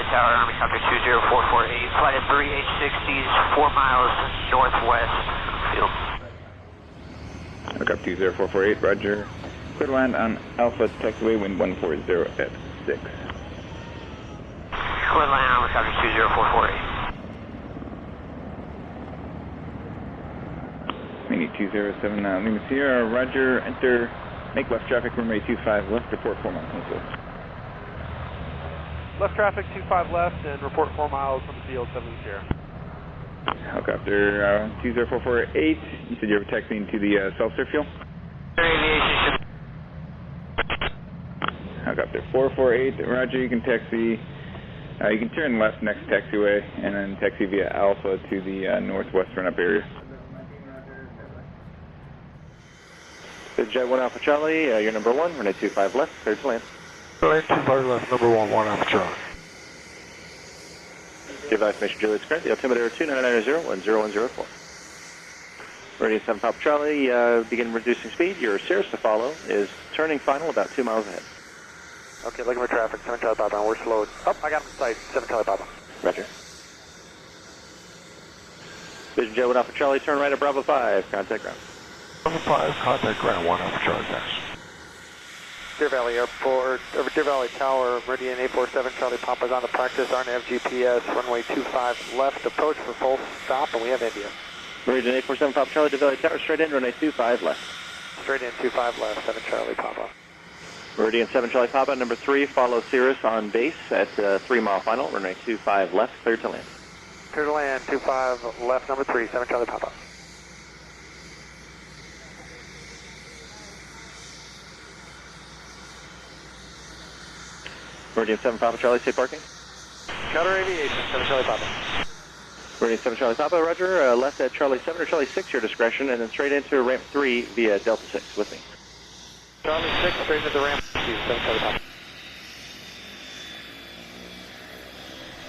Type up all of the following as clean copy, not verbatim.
Valley Tower, Army Copter 20448, flight at 3 H60s, 4 miles northwest field. Aircraft 20448, roger. Clear to land on Alpha, taxiway, wind 140 at 6. Clear land, Army Copter 20448. Mini 2079, Lima Sierra, roger, enter, make left traffic, runway 25 left, report 4 miles northwest. Left traffic 25 left and report 4 miles from the field, 7 Sierra. Helicopter 20448, you said you were taxiing to the self-serve fuel? Aviation. Helicopter 448, roger, you can taxi, you can turn left next taxiway and then taxi via Alpha to the northwest run-up area. Jet 1 Alpha Charlie, you're number 1, runway 25 left, clear to land. Runway 25 left, number 1 Alpha Charlie. Give information Juliet's correct, the altimeter 2990-10104. Meridian 7 Alpha Charlie, begin reducing speed. Your Cirrus to follow is turning final about 2 miles ahead. Okay, looking for traffic, 7 Charlie Papa, we're slowed. Oh, I got him in sight, 7 Charlie Papa. Roger. Vision Jet 1 Alpha Charlie, turn right at Bravo 5, contact ground. Bravo 5, contact ground 1 Alpha Charlie, thanks. Deer Valley Airport, over Deer Valley Tower, Meridian 847, Charlie Papa's on the practice, RNAV GPS, runway 25 left, approach for full stop, and we have India. Meridian 847 Papa Charlie, Deer Valley Tower, straight in, runway 25 left. Straight in, 25 left, 7 Charlie Papa. Meridian 7 Charlie Papa, number 3, follow Cirrus on base at 3 mile final, runway 25 left, clear to land. Clear to land, 25 left, number 3, 7 Charlie Papa. Meridian 7 Papa Charlie, safe parking. Counter Aviation, 7 Charlie Papa. Meridian 7 Charlie Papa, roger, left at Charlie 7 or Charlie 6, your discretion, and then straight into ramp 3 via Delta 6, with me. Charlie 6, straight into the ramp 2, 7 Charlie Papa.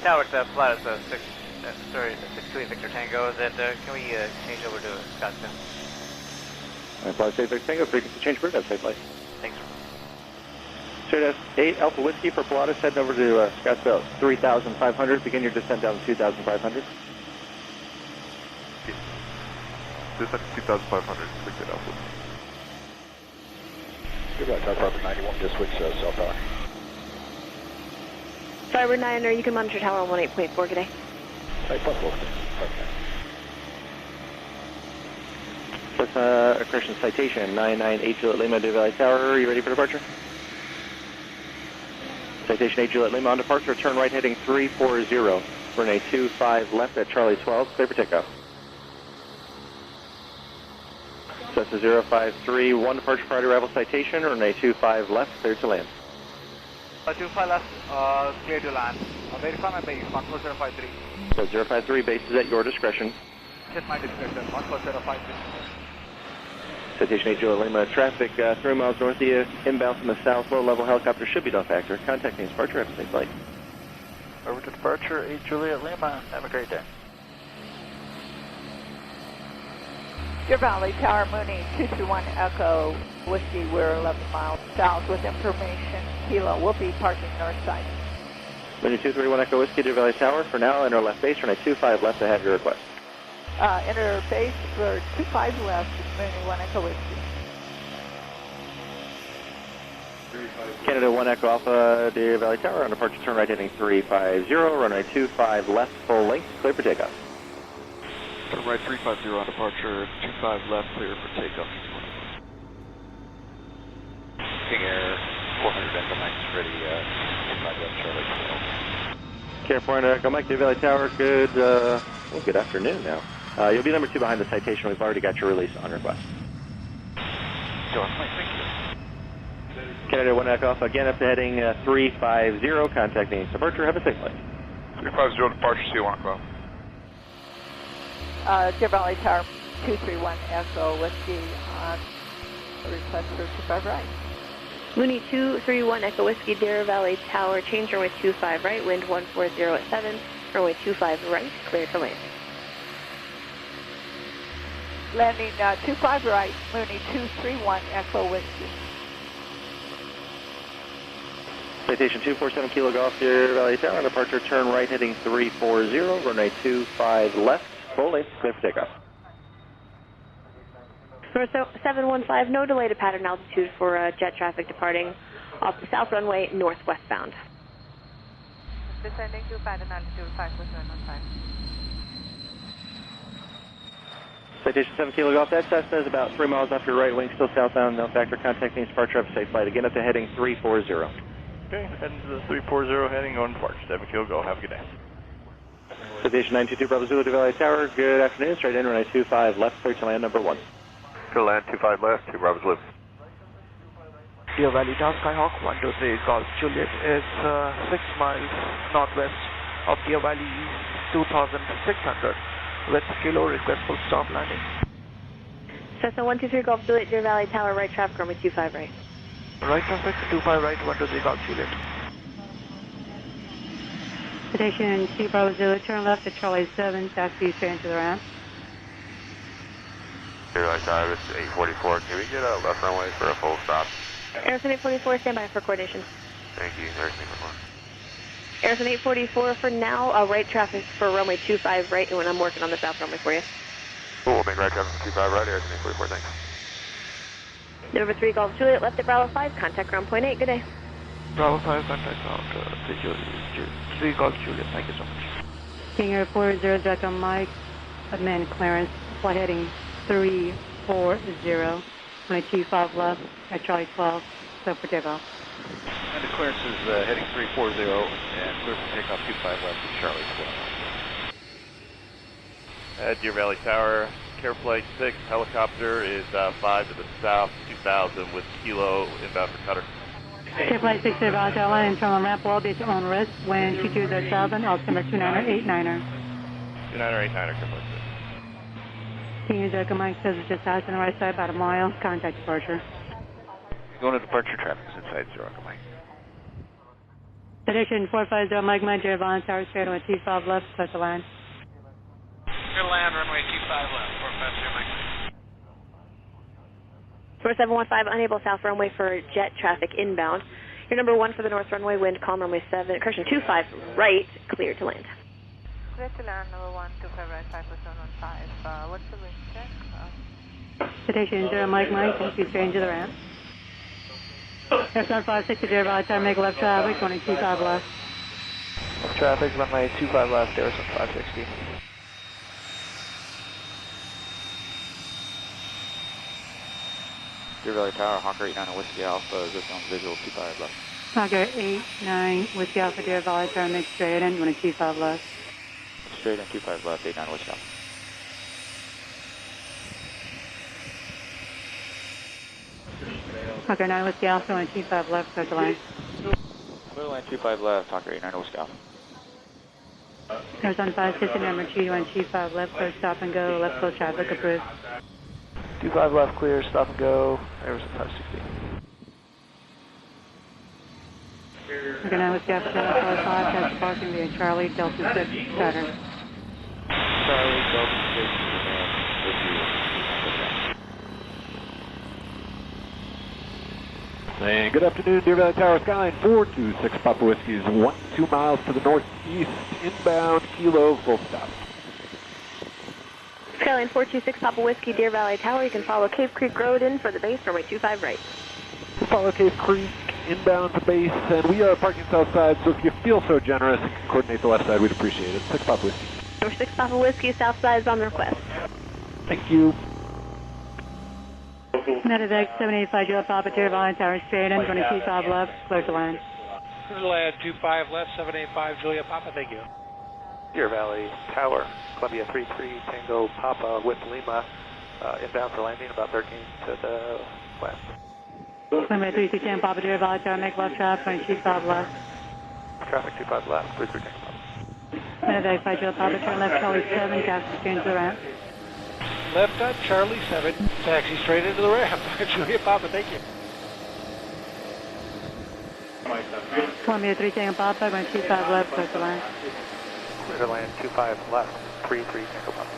Tower to flat is 6, sorry, 628 Victor Tango, is that, can we change over to Scottsdale? Flight safe Victor Tango, frequency change route, have safe flight. Thanks. Straight S8 Alpha Whiskey for Pilatus, heading over to Scottsdale 3,500, begin your descent down to 2,500. Descent 2,500, click that Alpha. Good luck, Tower 91, just switch cell tower. Fiber 9, or you can monitor tower 18.4 today. 8.4, okay. Cessna accretion citation 99 Juliet Lima, Deer Valley Tower, are you ready for departure? Citation 8 Juliet Lima on departure, turn right heading 340, runway 25 left at Charlie 12, clear for takeoff. Cessna 053, 1 departure prior to arrival citation, runway 25 left, clear to land. 25 left, clear to land. Verify my base, 14053. So 053, base is at your discretion. Hit my discretion, 14053. Citation 8 Juliet Lima, traffic 3 miles north of you, inbound from the south, low-level helicopter should be no factor. Contact me, departure, have a safe flight. Over to departure, 8 Juliet Lima, have a great day. Deer Valley Tower, Mooney 221 Echo, Whiskey, we're 11 miles south with information. Kilo, we'll be parking north side. Mooney 231 Echo Whiskey, Deer Valley Tower, for now, enter left base, runway 25 left to have your request. Enter base for 25 left, Mooney 1 Echo Whiskey. Canada 1 Echo Alpha, Deer Valley Tower, on departure turn right heading 350, runway 25 left, full length, clear for takeoff. Turn right 350 on departure, 25 left, clear for takeoff. King Air 400 Echo Mike ready, inside left Charlie 12. Care 400 Echo Mike, Deer Valley Tower, good, well, good afternoon now. You'll be number 2 behind the citation. We've already got your release on request. Thank you. Canada 1 Echo Alpha, again up to heading 350, contacting departure. Have a safe flight. 350 departure, C1 Echo. Deer Valley Tower 231 Echo Whiskey on request for 25 right. Mooney 231 Echo Whiskey, Deer Valley Tower, change runway 25 right, wind 140 at 7, runway 25 right, clear to land. Landing 25 right, Mooney 231 Echo Whiskey. Citation 247 Kilo Golf, Deer Valley Tower, departure turn right heading 340, runway 25 left, full length, clear for takeoff. Source 715, no delay to pattern altitude for jet traffic departing off the south runway northwestbound. Descending to pattern altitude 5.115. Citation 7 Kilo Golf, that Cessna is about 3 miles off your right wing, still southbound, no factor, contacting departure, have a safe flight. Again up to heading 340. Okay, heading to the 340 heading on departure. 7 Kilo Go, have a good day. Citation 922 Bravo Zulu, Deer Valley Tower, good afternoon, straight in, runway 25 left, clear to land number 1. Clear to land 25 left, 2 Bravo Zulu. Deer Valley Tower, Skyhawk 123 Golf Juliet is 6 miles northwest of Deer Valley East 2600 with Kilo request full stop landing. Cessna 123 Golf Juliet, Deer Valley Tower, right traffic, runway 25 right. Right traffic 25 right 123 Golf Juliet. Citation 2 Bravo Zulu, turn left at Charlie 7, taxi straight into the ramp. Deer Valley Tower, it's 844. Can we get a left runway for a full stop? Airson 844, stand by for coordination. Thank you, everything before. Airson 844 for now, right traffic for runway 25 right, and when I'm working on the south runway for you. Cool, we'll make right traffic for 25 right, Airson 844, thanks. November 3 Golf Juliet, left at Bravo 5, contact ground point 8, good day. Bravo 5 contact ground 3 Golf Juliet, thank you so much. King Air 40, direct on Mike, admin clearance, flight heading 340, 25 left at Charlie 12, so for takeoff. And the clearance is heading 340 and clear for takeoff 25 left at Charlie 12. Deer Valley Tower, Care Flight 6, helicopter is 5 to the south, 2000 with Kilo inbound for cutter. Care Flight 6 Deer Valley Tower, line internal ramp, will be at your own risk, wind 2207, altimeter 2989er. 2989er, Care Flight 6. King Air direct on Mike says it's just out on the right side, about a mile, contact departure. Going to departure traffic is inside 0, Mike. Citation 450 Mike, Deer Valley Tower, straight on 25 left, touch the line. Clear land, runway 25 left, 450 Mike. Source 715, unable south runway for jet traffic inbound. Your number 1 for the north runway, wind calm runway 7, correction 25 right, clear to land. Clear to land, number 1, 25 right, 5.115. What's the wind check? Citation 0 Mike, taxi straight into the ramp. Airson 560 Deer Valley Tower, make left traffic, 25 left. Traffic, runway 25 left, Airson 560. Deer Valley Tower, Honker 89 Whiskey Alpha, zip on visual 25 left. Honker 89 Whiskey Alpha Deer Valley Tower, make straight in, 25 left. Straight in 25 left, 89 Whiskey Alpha. Honker 9 Whiskey Alpha, 25 left, touch the line. Clear line 25 left, Honker 89 Whiskey Alpha. Airson 560 number 2, 25 left, clear stop and go, left close traffic approved. 25 left, clear, stop and go, Airson 560. Honker 9 Whiskey Alpha, 5, taxi parking via Charlie, Delta 6, Saturn. Charlie, Delta 6, with you. And good afternoon, Deer Valley Tower, Skyline 426 Papa Whiskey is 2 miles to the northeast, inbound, Kilo, full stop. Skyline 426 Papa Whiskey, Deer Valley Tower, you can follow Cave Creek Road in for the base, runway 25 right. We'll follow Cave Creek, inbound to base, and we are parking south side, so if you feel so generous and can coordinate the left side, we'd appreciate it. 6 Papa Whiskey. Number 6 Papa Whiskey, south side is on the request. Thank you. MEDEVAC 785 Juliet Papa Deer Valley Tower, straight in, 25 left, clear to land. Clear to land, 25 left, 785 Juliet Papa, thank you. Deer Valley Tower, Columbia 33 Tango Papa with Lima, inbound for landing about 13 to the west. Columbia 310 Papa Deer Valley Tower, make left traffic, 25 left. Traffic 25 left, 33 Tango Papa. MEDEVAC 5 Juliet Papa, turn left, Charlie 7, taxi straight into the ramp. Left at Charlie 7, taxi straight into the ramp. Juliet Papa, thank you. Columbia 3 Tango Papa, 25 left, clear to land. Clear to land 25 left, 33 Tango Papa.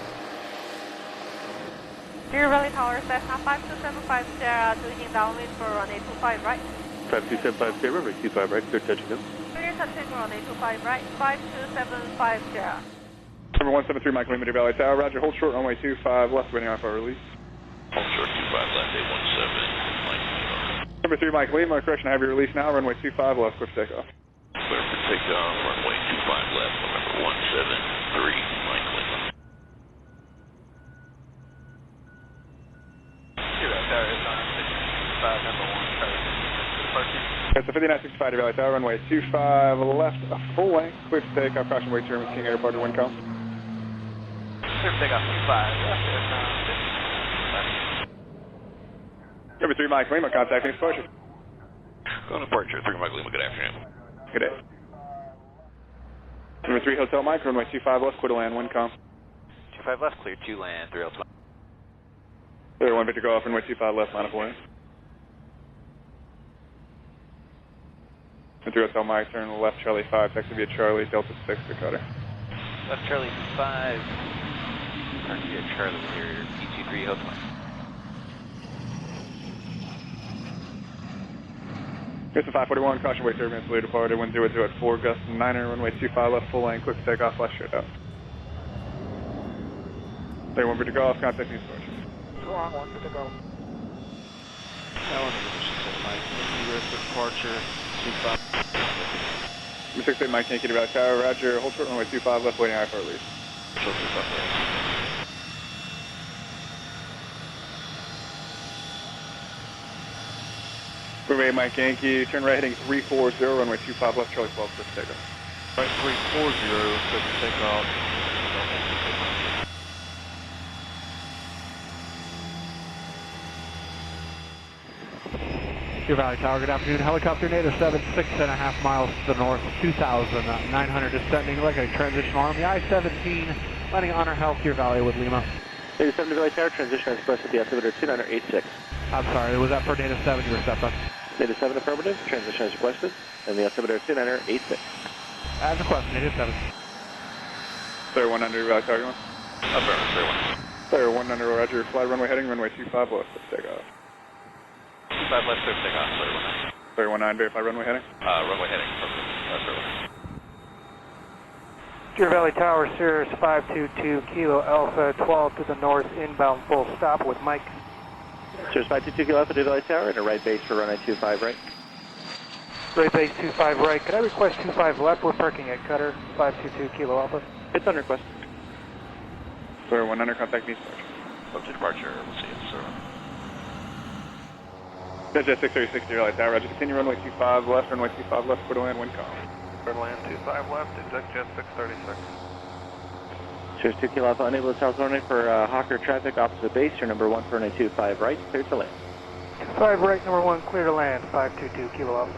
Deer Valley Tower, Cessna 5275 Sierra, taking downwind for runway 25 right. 5275, runway 25 right, clear touch and go. Clear touch and go, runway 25 right, 52750. Number 173, Mike Lima, Deer Valley Tower, roger, hold short, runway 25 left, waiting on for release. Hold short 25 left, 817, Mike Lima. Number 3, Mike Lima, correction, I have your release now, runway 25 left, clear for takeoff. Clear for takeoff, runway 25 left, November 173, Mike Lima. It's a 5965 Deer Valley Tower, runway 25 left, full length, clear for takeoff, caution wait term, King Air, departure, wind calm. Clear for takeoff, 25 left, Number 3, Mike Lima, contacting departure. Going to departure, 3 Mike Lima, good afternoon. Good day. Number 3, Hotel Mike, runway 25 left, clear to land, wind calm. 25 left, clear to land, 3 Hotel. Clear 1 Victor Golf, runway 25 left, line of way. Number 3, Hotel Mike, turn left, Charlie 5, taxi via Charlie, Delta 6, Dakota. Left Charlie 5, turn via Charlie here, E23 Hotel Mike. Here's the 541, caution wait turbulence, later departed, 100 at 4, gust 9er, runway 25 left, full lane, quick takeoff, flash straight out. 31 Victor Golf, contact news departure. 1 Victor Golf. Alan, Mike, departure, 25. Number 68, Mike Yankee, Deer Valley Tower, roger, hold short, runway 25 left, waiting high for release. Short 25 left. Runway Mike Yankee, turn right heading 340, runway 25 left, Charlie 12, quick takeoff. Right 340, quick takeoff. Deer Valley Tower, good afternoon. Helicopter native 7, 6.5 miles to the north, 2,900 descending like a transitional on the I-17, landing honor health, Deer Valley with Lima. Native 7 Deer Valley Tower, transition express with the altimeter 2986. I'm sorry, was that for native 7 you were stepped on? Native 7 affirmative, transition is requested, and the altimeter 2986. As requested, native 7. Clear 100, Deer Valley Tower, going? Affirmative, clear 1. Clear 100, roger, fly runway heading, runway 25 left, quick takeoff. 25 left, clear for takeoff, clear 19. Clear 19, verify runway heading. Runway heading, clear 1. Deer Valley Tower, Cirrus 522, Kilo Alpha 12 to the north, inbound full stop with Mike. Cirrus 522 Kilo Alpha, Deer Valley Tower, and a right base for runway 25 right. Right base 25 right. Could I request 25 left? We're parking at Cutter 522 Kilo Alpha. It's on request. Clear 100, contact news departure. Up to departure, we'll see you, sir. Jet 636, Deer Valley Tower, roger, continue runway 25 left, runway 25 left, clear to land, wind calm. Clear to land 25 left, eject jet 636. Cirrus 2 Kilo Alpha, unable to coordinate for Hawker traffic opposite base, your number 1 for runway 25 right, clear to land. 25 right, number 1, clear to land, 522 Kilo Alpha.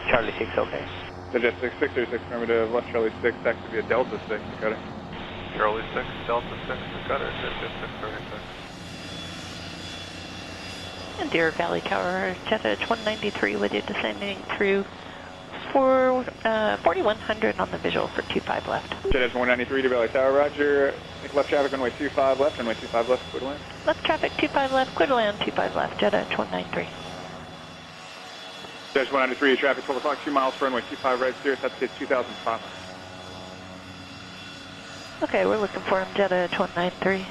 Charlie 6, okay. Jet 636, affirmative, left Charlie 6, taxi via Delta 6, Dakota. Charlie 6, Delta 6, Dakota, jet 636. And Deer Valley Tower, Jet 193 with you descending through 4100 on the visual for 25 left. Jet 193, Deer Valley Tower, roger. Take left traffic, runway 25 left, runway 25 left, clear to land. Left traffic 25 left, clear to land 25 left, Jet 193. Jet 193, traffic 12 o'clock, 2 miles for runway 25 right, Cirrus, that's it, 2005. Okay, we're looking for him, Jet 193.